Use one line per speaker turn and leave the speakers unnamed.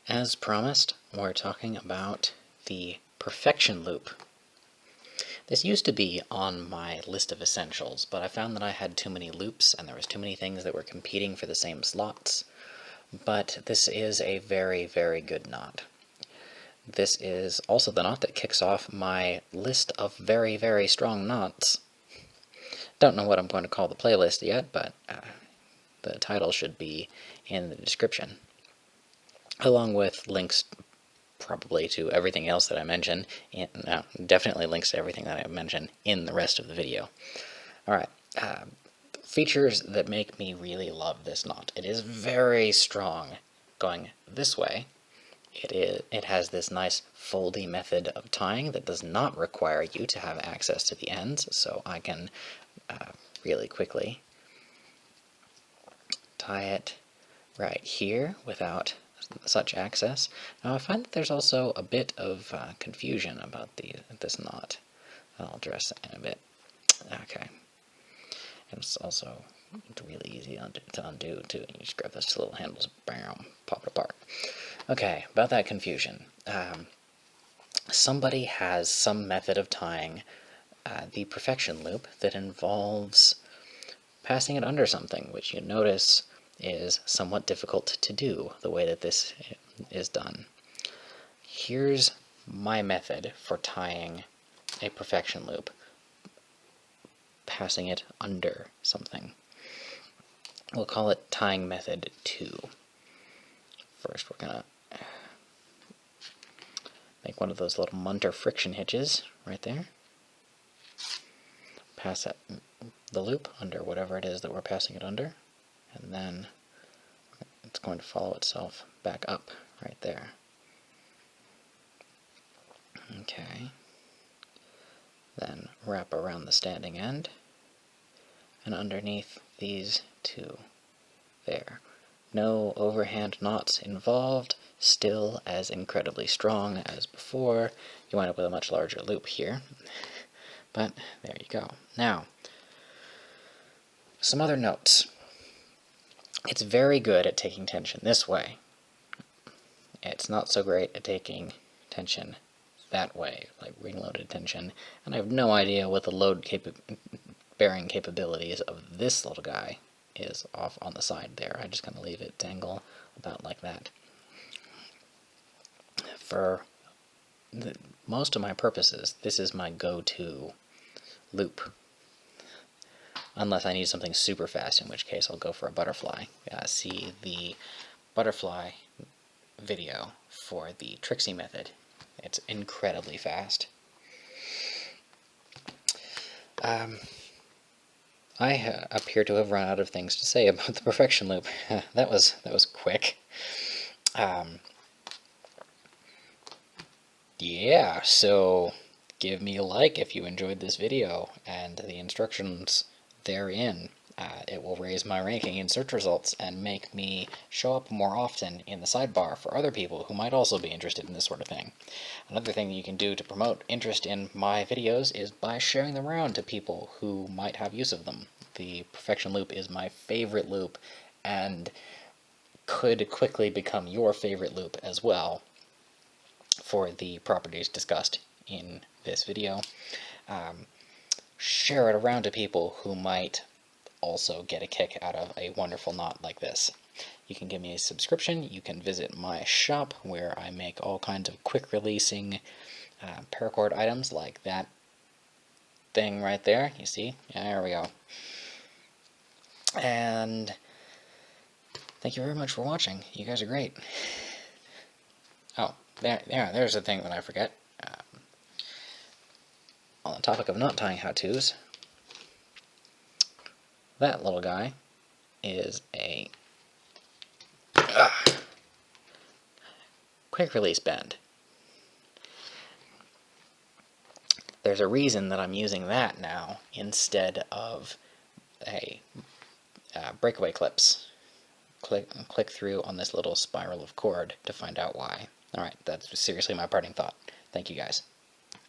As promised, we're talking about the perfection loop. This used to be on my list of essentials, but I found that I had too many loops and there was too many things that were competing for the same slots. But this is a very, very good knot. This is also the knot that kicks off my list of very, very strong knots. Don't know what I'm going to call the playlist yet, but the title should be in the description, along with links probably to everything else that I mentioned. Definitely links to everything that I mentioned in the rest of the video. Alright, features that make me really love this knot. It is very strong going this way. It has this nice foldy method of tying that does not require you to have access to the ends, so I can really quickly tie it right here without such access. Now I find that there's also a bit of confusion about this knot. I'll address that in a bit. Okay. It's also really easy to undo too. You just grab those little handles, bam, pop it apart. Okay, about that confusion. Somebody has some method of tying the perfection loop that involves passing it under something, which you notice is somewhat difficult to do the way that this is done. Here's my method for tying a perfection loop, passing it under something. We'll call it tying method 2. First we're going to make one of those little Munter friction hitches right there. Pass the loop under whatever it is that we're passing it under, and then it's going to follow itself back up right there. Okay. Then wrap around the standing end and underneath these two there. No overhand knots involved, still as incredibly strong as before. You wind up with a much larger loop here, but there you go. Now, some other notes. It's very good at taking tension this way. It's not so great at taking tension that way, like ring-loaded tension, and I have no idea what the load bearing capabilities of this little guy is off on the side there. I just kind of leave it dangle about like that. For most of my purposes, this is my go-to loop. Unless I need something super fast, in which case I'll go for a butterfly. See the butterfly video for the Trixie method. It's incredibly fast. I appear to have run out of things to say about the perfection loop. that was quick. Yeah, so give me a like if you enjoyed this video and the instructions therein. It will raise my ranking in search results and make me show up more often in the sidebar for other people who might also be interested in this sort of thing. Another thing you can do to promote interest in my videos is by sharing them around to people who might have use of them. The perfection loop is my favorite loop and could quickly become your favorite loop as well for the properties discussed in this video. Share it around to people who might also get a kick out of a wonderful knot like this. You can give me a subscription. You can visit my shop where I make all kinds of quick releasing paracord items like that thing right there. You see? Yeah, there we go. And thank you very much for watching. You guys are great. Oh, there's a thing that I forget. On the topic of knot tying how-tos, that little guy is a quick release bend. There's a reason that I'm using that now instead of a breakaway clips. Click through on this little spiral of cord to find out why. Alright, that's seriously my parting thought. Thank you guys.